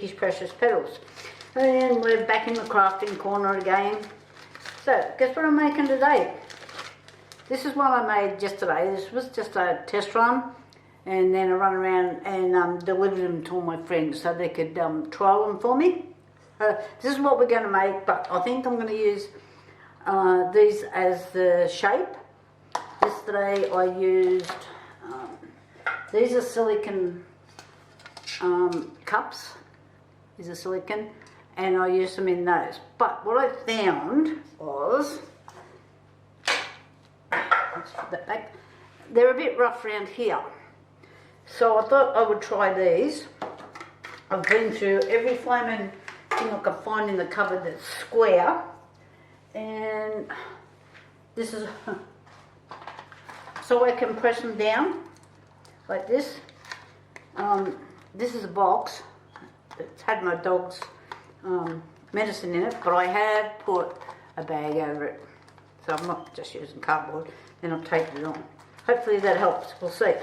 Pinkish Precious Petals. And we're back in the crafting corner again. So, guess what I'm making today? This is what I made yesterday. This was just a test run, and then I run around and delivered them to all my friends so they could trial them for me. This is what we're going to make, but I think I'm going to use these as the shape. Yesterday I used, these are silicone cups, these are silicone, and I used them in those. But what I found was, let's put that back, they're a bit rough around here. So I thought I would try these. I've been through every flaming thing I could find in the cupboard that's square, and this is so I can press them down like this. This is a box that's had my dog's medicine in it, but I have put a bag over it, so I'm not just using cardboard. Then I've taped it on. Hopefully that helps, we'll see.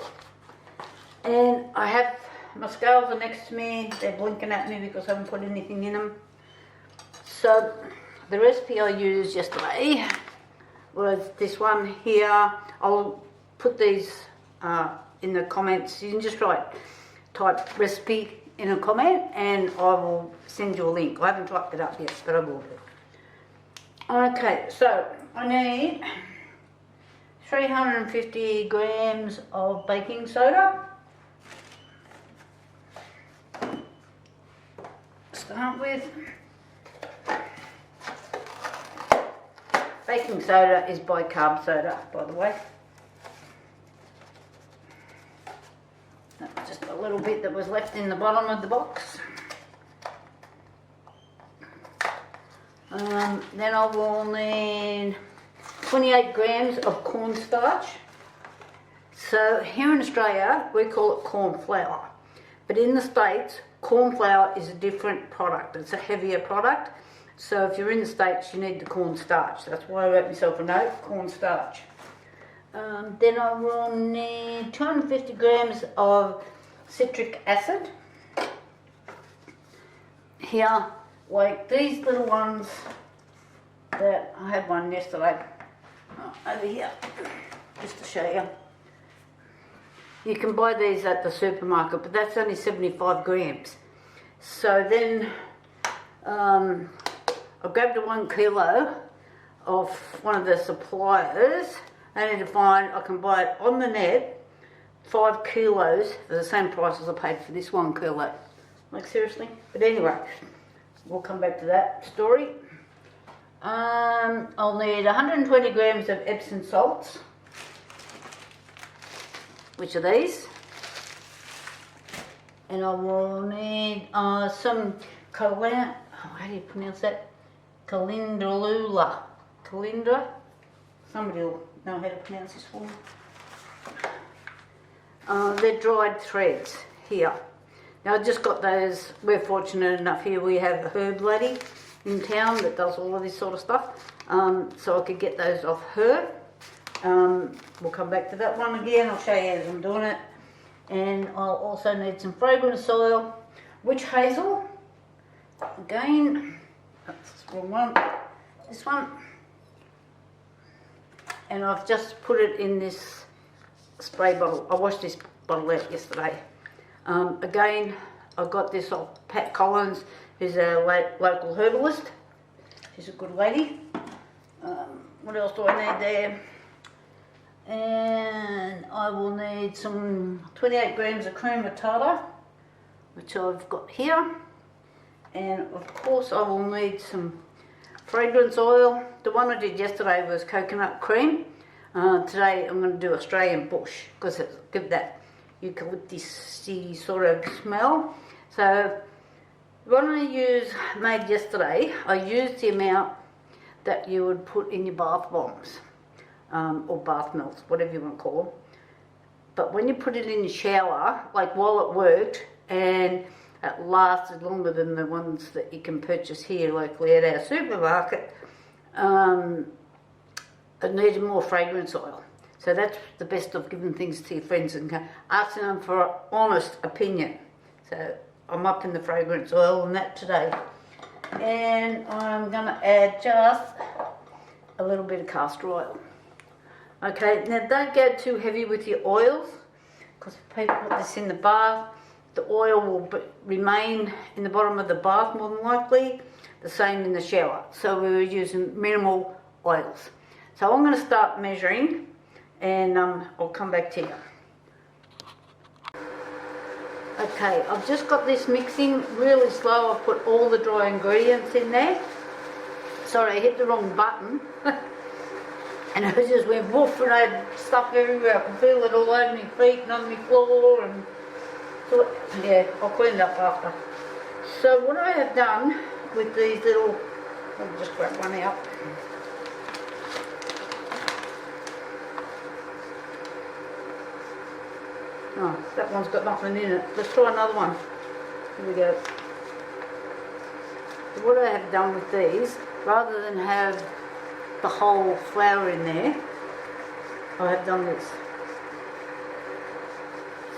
And I have my scales are next to me. They're blinking at me because I haven't put anything in them. So the recipe I used yesterday was this one here. I'll put these in the comments. You can just type recipe in a comment and I will send you a link. I haven't typed it up yet, but I will do. Okay, so I need 350 grams of baking soda. Start with, baking soda is bicarb soda, by the way. That was just a little bit that was left in the bottom of the box. Then I will need 28 grams of cornstarch. So here in Australia we call it corn flour, but in the States corn flour is a different product. It's a heavier product. So if you're in the States, you need the cornstarch. That's why I wrote myself a note, cornstarch. Then I will need 250 grams of citric acid. Here, like these little ones that I had one yesterday, over here, just to show you. You can buy these at the supermarket, but that's only 75 grams. So then I grabbed 1 kilo of one of the suppliers. I need to find, I can buy it on the net, 5 kilos for the same price as I paid for this 1 kilo. Like seriously? But anyway, we'll come back to that story. I'll need 120 grams of Epsom salts, which are these, and I will need some how do you pronounce that? Calendula. Somebody will know how to pronounce this for me. They're dried threads here. Now I just got those. We're fortunate enough here we have a herb lady in town that does all of this sort of stuff, so I could get those off her. We'll come back to that one again. I'll show you as I'm doing it. And I'll also need some fragrance oil, witch hazel. Again, that's the wrong one. This one. And I've just put it in this spray bottle. I washed this bottle out yesterday. Again, I got this off Pat Collins, who's our local herbalist. She's a good lady. What else do I need there? And I will need some 28 grams of cream of tartar, which I've got here. And of course I will need some fragrance oil. The one I did yesterday was coconut cream. Today I'm going to do Australian bush because it'll give that eucalyptus-y sort of smell. So the one I made yesterday, I used the amount that you would put in your bath bombs. Or bath melts, whatever you want to call them. But when you put it in your shower, like while it worked, and it lasted longer than the ones that you can purchase here locally at our supermarket, it needed more fragrance oil. So that's the best of giving things to your friends and asking them for an honest opinion. So I'm up in the fragrance oil and that today. And I'm going to add just a little bit of castor oil. Okay, now don't go too heavy with your oils, because if people put this in the bath, the oil will remain in the bottom of the bath more than likely, the same in the shower. So we were using minimal oils. So I'm going to start measuring, and I'll come back to you. Okay, I've just got this mixing really slow. I've put all the dry ingredients in there. Sorry, I hit the wrong button. And it just went woof, and I had stuff everywhere. I could feel it all over my feet and on my floor. And so, yeah, I'll clean it up after. So what I have done with these little, I'll just grab one out. Oh, that one's got nothing in it. Let's try another one. Here we go. So what I have done with these, rather than have the whole flower in there, I have done this.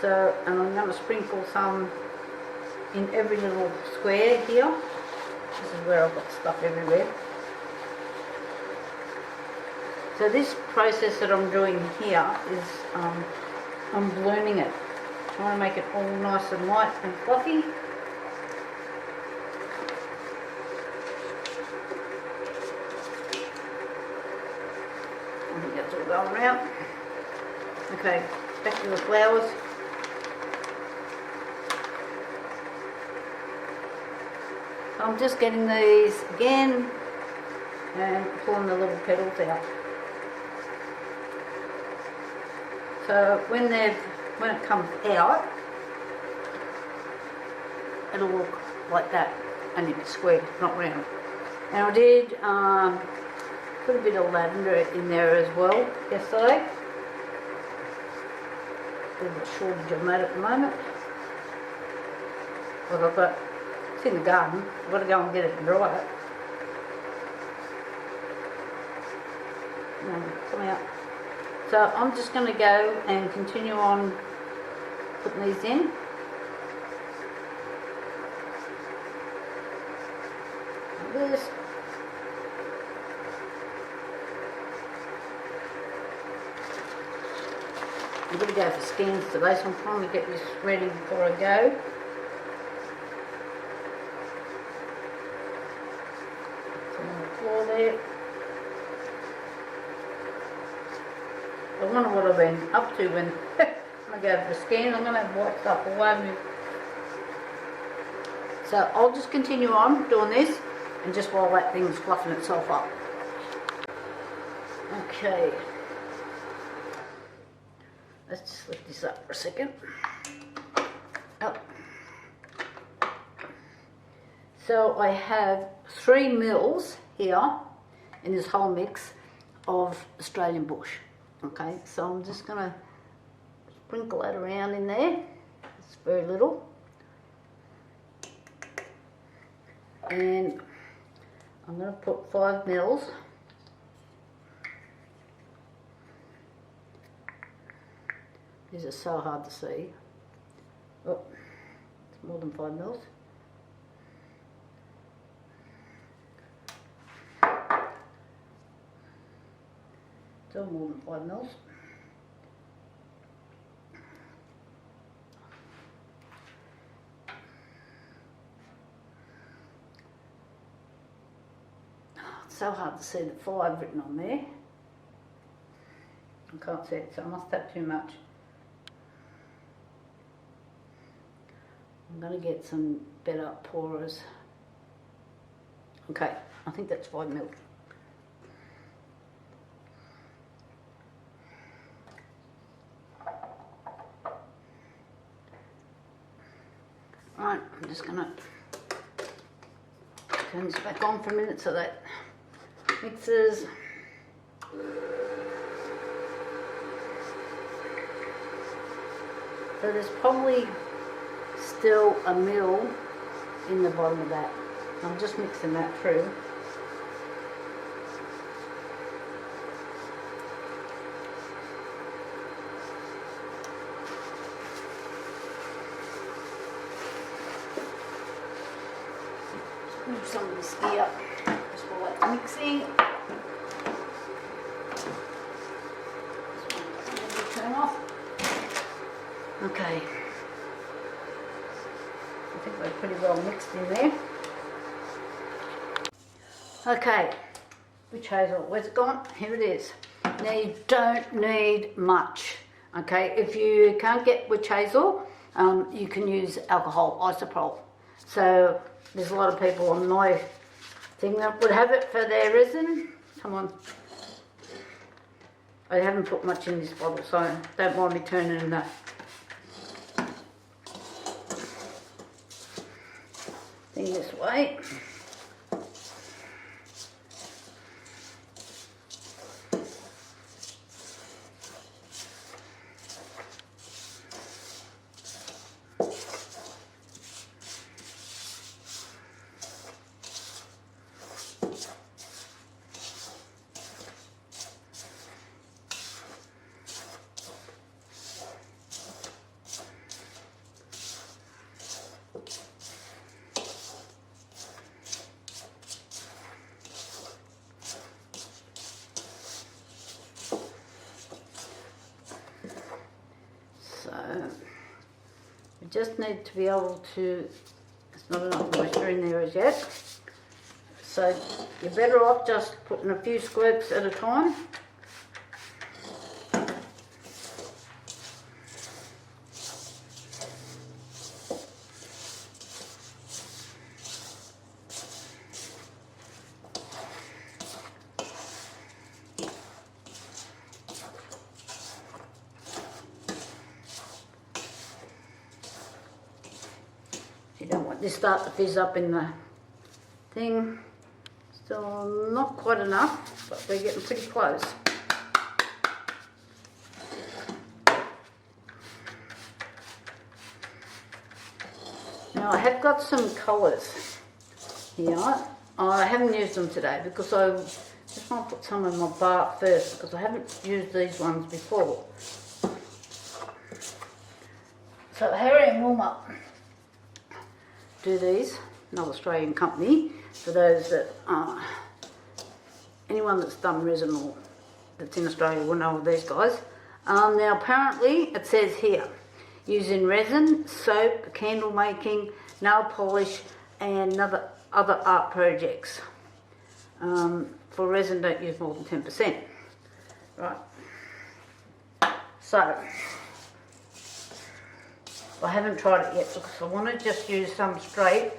So, and I'm going to sprinkle some in every little square here. This is where I've got stuff everywhere. So this process that I'm doing here is I'm ballooning it, trying to make it all nice and light and fluffy. I think that's all going around. Okay, back to the flowers. So I'm just getting these again and pulling the little petals out. So when it comes out, it'll look like that, and it's square, not round. And I did put a bit of lavender in there as well yesterday. A little bit shortage of that at the moment. Well, I've got, it's in the garden. I've got to go and get it and dry it. Come out. So I'm just going to go and continue on putting these in. Like this. I'm going to go for scans today, so I'm trying to get this ready before I go. Some on the floor there. I wonder what I've been up to when I go for a scan. I'm going to have white stuff all over me. So I'll just continue on doing this, and just while that thing's fluffing itself up. Okay. Let's just lift this up for a second. Oh. So I have 3 mils here in this whole mix of Australian bush. Okay, so I'm just going to sprinkle that around in there. It's very little. And I'm going to put 5 mils. These are so hard to see. Oh, it's more than 5 mils. Still more than 5 mils. It's so hard to see the 5 written on there. I can't see it, so I must have too much. I'm going to get some better pourers. Okay, I think that's 5 mils. Right, I'm just going to turn this back on for a minute so that mixes. So there's probably still a mil in the bottom of that. I'm just mixing that through. some of this here just while that's mixing. Turn off. Okay. I think we're pretty well mixed in there. Okay, witch hazel, where's it gone? Here it is. Now you don't need much. Okay, if you can't get witch hazel, you can use alcohol, isopropyl. So there's a lot of people on my thing that would have it for their resin. Come on. I haven't put much in this bottle, so don't mind me turning the thing this way. We just need to be able to, there's not enough moisture in there as yet, so you're better off just putting a few squirts at a time. You don't want this start to fizz up in the thing. Still not quite enough, but we're getting pretty close. Now I have got some colours here. I haven't used them today because I just want to put some in my bath first because I haven't used these ones before. So Harry and Wilma do these, another Australian company, for those that, anyone that's done resin or that's in Australia will know of these guys. Now apparently it says here, using resin, soap, candle making, nail polish and other art projects. For resin don't use more than 10%. Right, so I haven't tried it yet because I want to just use some straight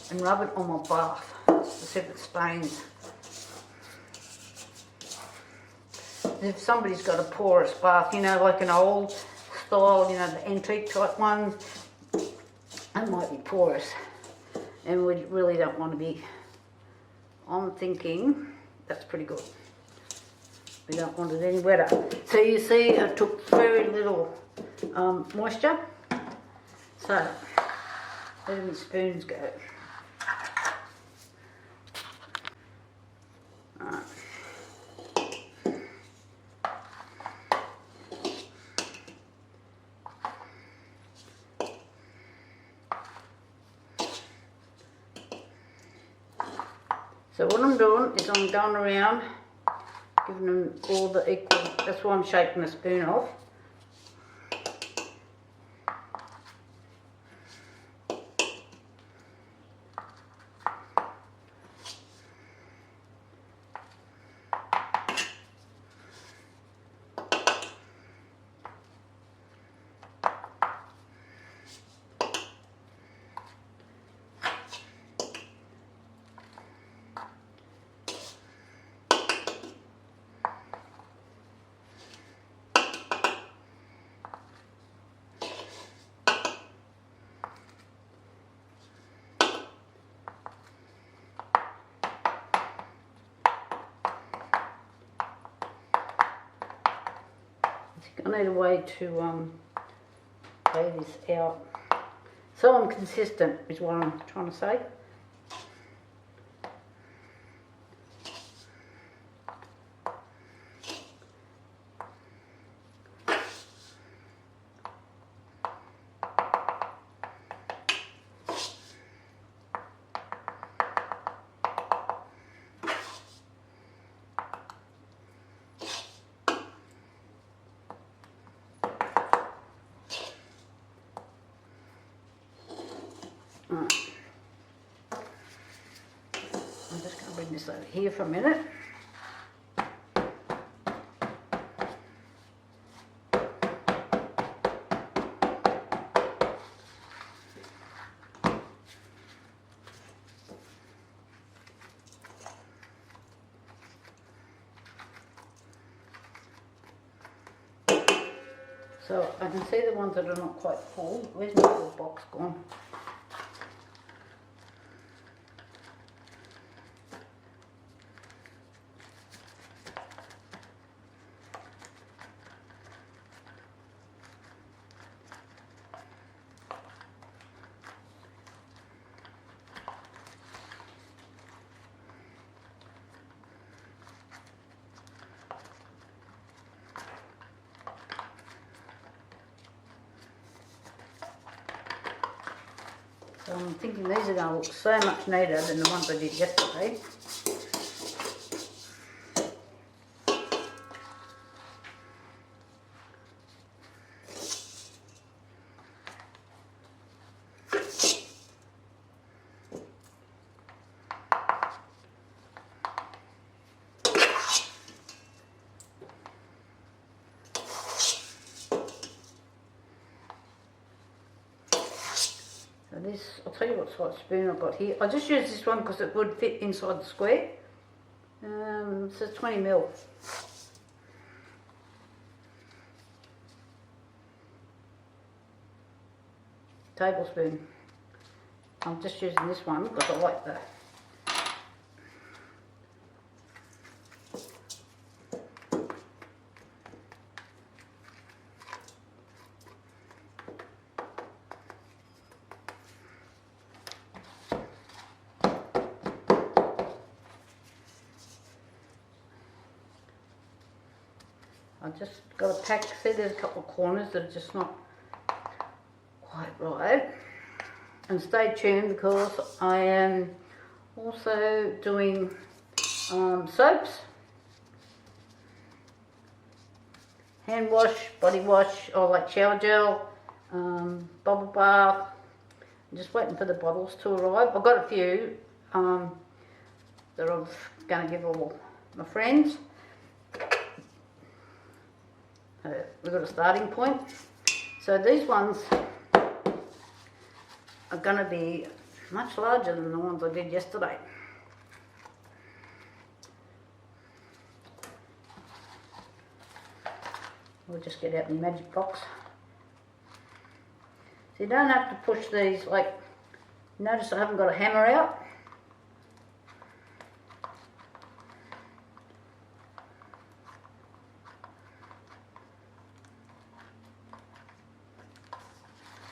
and rub it on my bath to see if it stains. If somebody's got a porous bath, you know, like an old style, you know, the antique type ones, it might be porous and we really don't want to be. I'm thinking that's pretty good. We don't want it any wetter. So you see I took very little moisture. So, where do my spoons go? Right. So what I'm doing is I'm going around, giving them all the equal, that's why I'm shaking the spoon off. I need a way to lay this out so I'm consistent is what I'm trying to say. bring this over here for a minute. So I can see the ones that are not quite full. Where's my little box gone? So I'm thinking these are going to look so much neater than the ones I did yesterday. This, I'll tell you what size spoon I've got here. I just use this one because it would fit inside the square. It says 20 ml. Tablespoon. I'm just using this one because I like that. I've just got a pack. See, there's a couple of corners that are just not quite right. And stay tuned because I am also doing soaps, hand wash, body wash, or like shower gel, bubble bath. I'm just waiting for the bottles to arrive. I've got a few that I'm going to give all my friends. We've got a starting point. So these ones are going to be much larger than the ones I did yesterday. We'll just get out my magic box. So you don't have to push these, like, notice I haven't got a hammer out.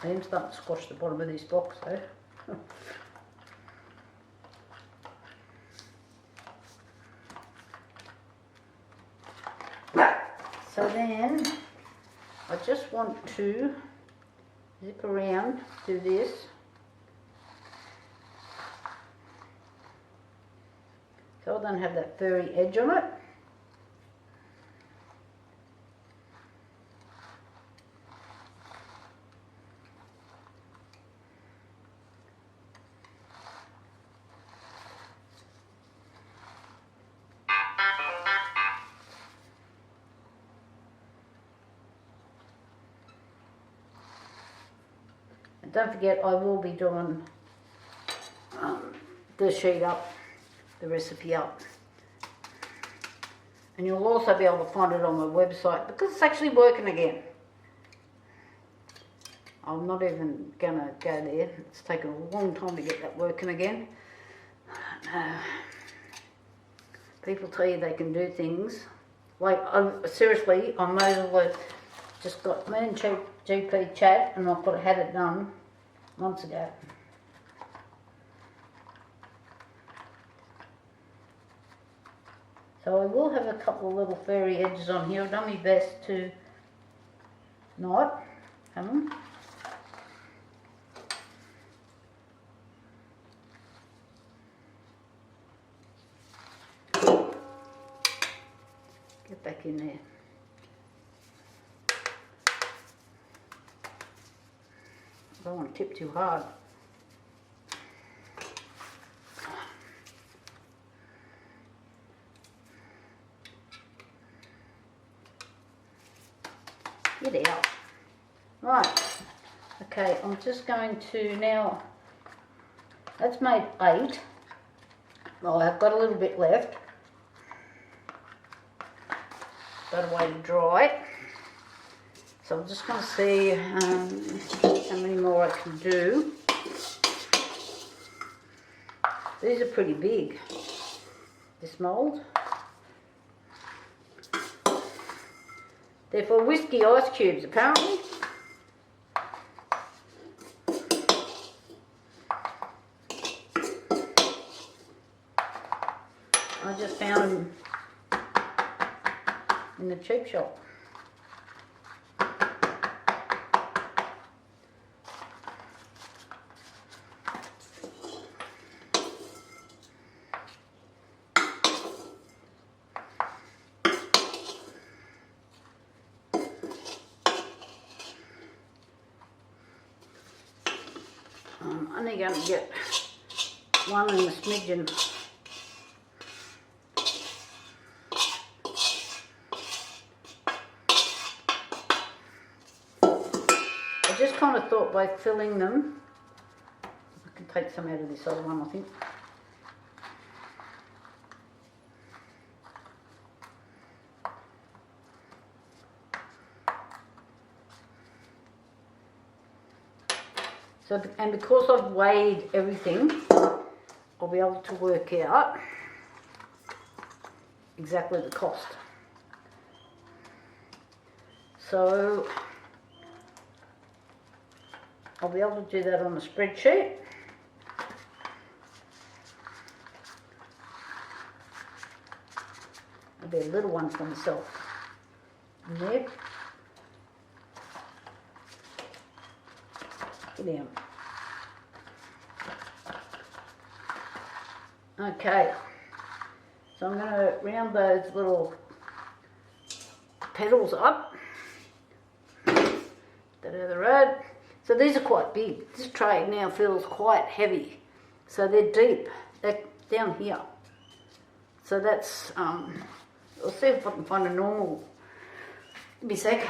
I am starting to squash the bottom of this box though. So then I just want to zip around, do this. So I don't have that furry edge on it. And don't forget, I will be doing the sheet up, the recipe up. And you'll also be able to find it on my website because it's actually working again. I'm not even gonna go there. It's taken a long time to get that working again. People tell you they can do things. Like, seriously, I may as well just got me and GP chat and I've had it done months ago. So I will have a couple of little furry edges on here. I've done my best to not have them. Get back in there. I don't want to tip too hard. Get out. Right. Okay, I'm just going to now, that's made 8. Well, I've got a little bit left. Got a way to dry it. So I'm just going to see how many more I can do. These are pretty big, this mould. They're for whiskey ice cubes, apparently. I just found them in the cheap shop. I'm only going to get one in a smidgen. I just kind of thought by filling them, I can take some out of this other one, I think. So, and because I've weighed everything, I'll be able to work out exactly the cost. So I'll be able to do that on the spreadsheet. There'll be a little one for myself in there. Get down. Okay, so I'm going to round those little petals up. Get out of the road. So these are quite big. This tray now feels quite heavy. So they're deep. They're down here. So that's, I'll see if I can find a normal. Give me a sec.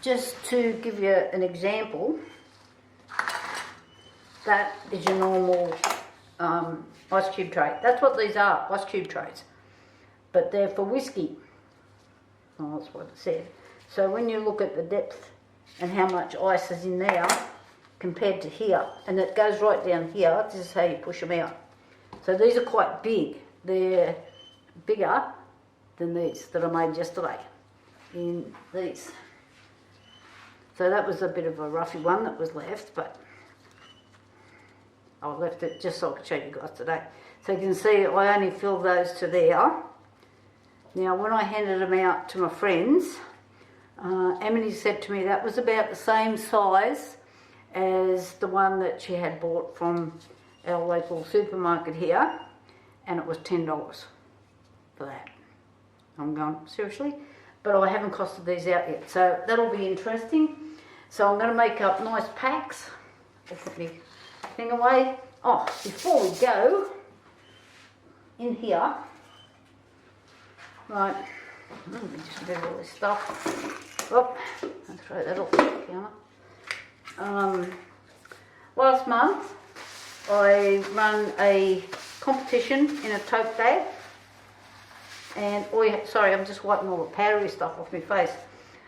Just to give you an example, that is your normal ice cube tray. That's what these are, ice cube trays. But they're for whiskey. Well, that's what it said. So when you look at the depth and how much ice is in there compared to here, and it goes right down here, this is how you push them out. So these are quite big. They're bigger than these that I made yesterday in these. So that was a bit of a roughy one that was left, but I left it just so I could show you guys today. So you can see I only filled those to there. Now when I handed them out to my friends, Emily said to me that was about the same size as the one that she had bought from our local supermarket here, and it was $10 for that. I'm going, seriously? But I haven't costed these out yet, so that'll be interesting. So I'm going to make up nice packs. I'll put my thing away. Oh, before we go, in here, right, let me just move all this stuff. Oh, I'll throw that off the counter. Last month, I run a competition in a tote bag. And all you, sorry, I'm just wiping all the powdery stuff off my face.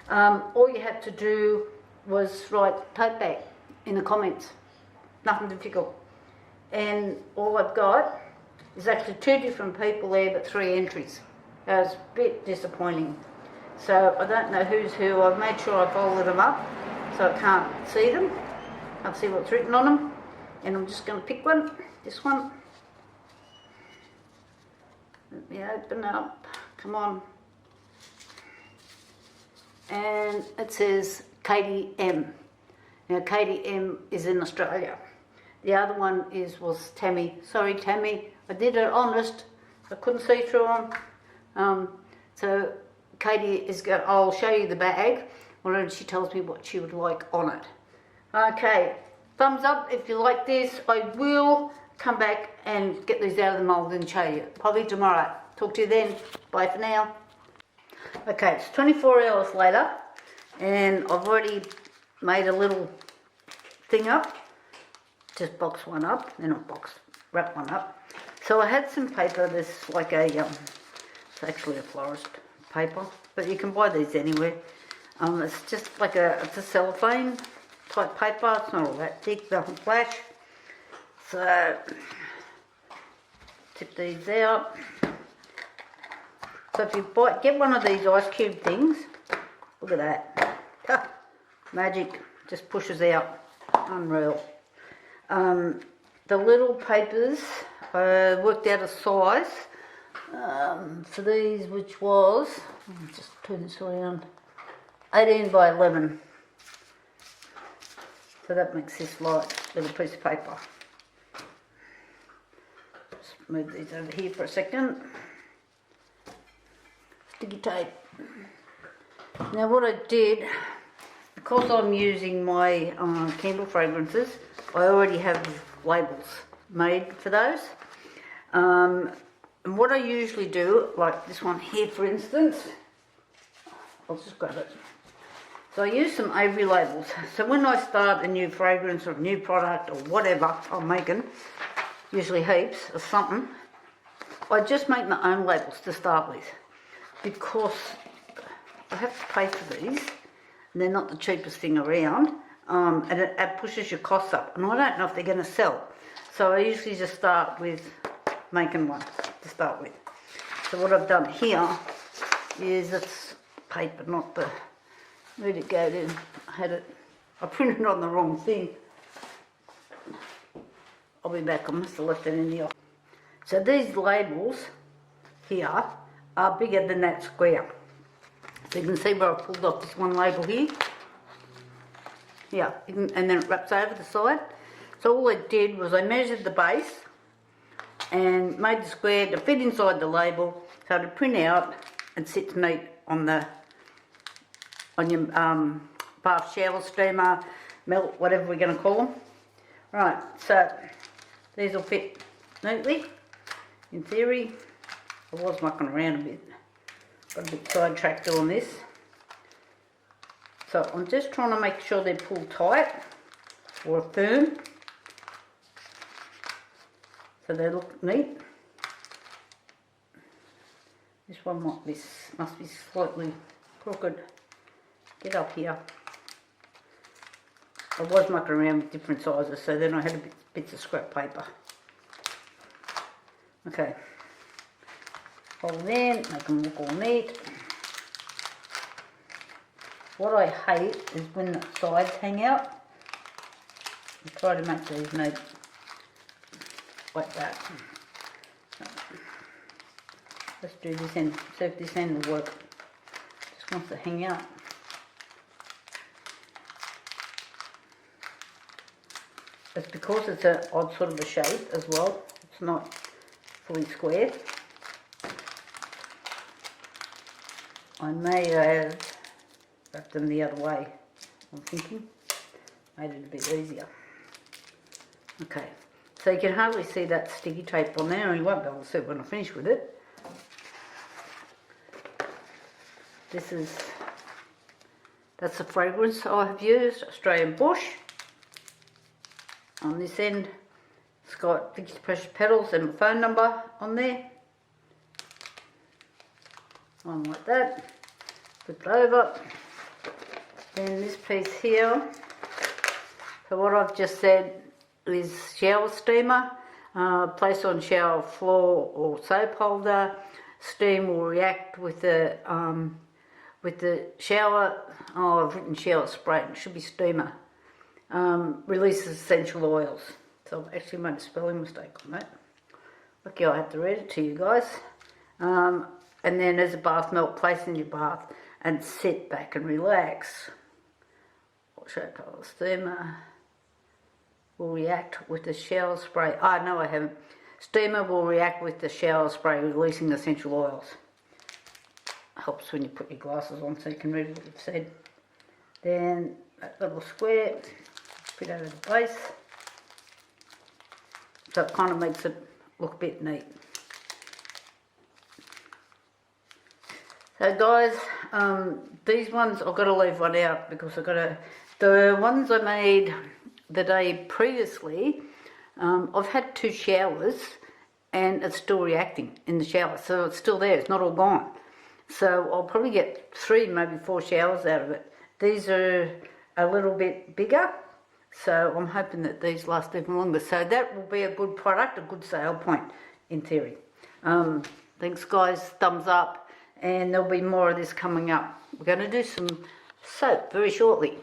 All you had to do was write tote bag in the comments. Nothing difficult. And all I've got is actually 2 different people there, but 3 entries. That was a bit disappointing. So I don't know who's who. I've made sure I folded them up so I can't see them. Can't see what's written on them. And I'm just going to pick one. This one. Let me open up. Come on. And it says Katie M. Now Katie M is in Australia. The other one was Tammy. Sorry Tammy, I did it honest. I couldn't see through them. So Katie is going. I'll show you the bag when she tells me what she would like on it. Okay, thumbs up if you like this. I will come back and get these out of the mould and show you. Probably tomorrow. Talk to you then. Bye for now. Okay, it's 24 hours later and I've already made a little thing up. Just box one up, then not box, wrap one up. So I had some paper, this like a, it's actually a florist paper, but you can buy these anywhere. It's just like it's a cellophane type paper, it's not all that thick, doesn't flash. So, tip these out. So if you get one of these ice cube things, look at that. Ah, magic, just pushes out, unreal. The little papers, I worked out a size for these, which was, let me just turn this around, 18 by 11. So that makes this light little piece of paper. Just move these over here for a second. Sticky tape. Now what I did, because I'm using my candle fragrances, I already have labels made for those. And what I usually do, like this one here for instance, I'll just grab it. So I use some Avery labels. So when I start a new fragrance or a new product or whatever I'm making, usually heaps or something, I just make my own labels to start with. Because I have to pay for these, and they're not the cheapest thing around, and it pushes your costs up, and I don't know if they're going to sell. So I usually just start with making one to start with. So what I've done here is it's paper, not the, where'd it go then? I printed it on the wrong thing. I'll be back, I must have left it in the office. So these labels here are bigger than that square. So you can see where I pulled off this one label here. Yeah, and then it wraps over the side. So all I did was I measured the base and made the square to fit inside the label so to print out and sit neat on your bath shower steamer, melt, whatever we're going to call them. Right, so these will fit neatly in theory. I was mucking around a bit, got a bit sidetracked doing this. So I'm just trying to make sure they're pulled tight or firm, so they look neat. This one must be slightly crooked. Get up here. I was mucking around with different sizes, so then I had bits of scrap paper. Okay. Hold them in, make them look all neat. What I hate is when the sides hang out. I try to make these neat like that. Let's do this end, see if this end will work. Just wants to hang out. It's because it's an odd sort of a shape as well. It's not fully square. I may have wrapped them the other way, I'm thinking. Made it a bit easier. Okay, so you can hardly see that sticky tape on there, and you won't be able to see it when I finish with it. That's the fragrance I have used, Australian Bush. On this end, it's got Vicky's Precious Petals and my phone number on there. One like that, flip it over. Then this piece here, so what I've just said is shower steamer, place on shower floor or soap holder. Steam will react with the shower, I've written shower spray, it should be steamer. Releases essential oils. So I've actually made a spelling mistake on that. Lucky I had to read it to you guys. And then as a bath melt, place in your bath and sit back and relax. Steamer will react with the shower spray. Oh, no, I haven't. Steamer will react with the shower spray, releasing essential oils. Helps when you put your glasses on so you can read what you've said. Then that little square, fit over the base. So it kind of makes it look a bit neat. So guys, these ones I've got to leave one out because the ones I made the day previously, I've had 2 showers and it's still reacting in the shower, so it's still there, it's not all gone. So I'll probably get 3, maybe 4 showers out of it. These are a little bit bigger, so I'm hoping that these last even longer. So that will be a good product, a good sale point in theory. Thanks guys, thumbs up, and there'll be more of this coming up. We're going to do some soap very shortly.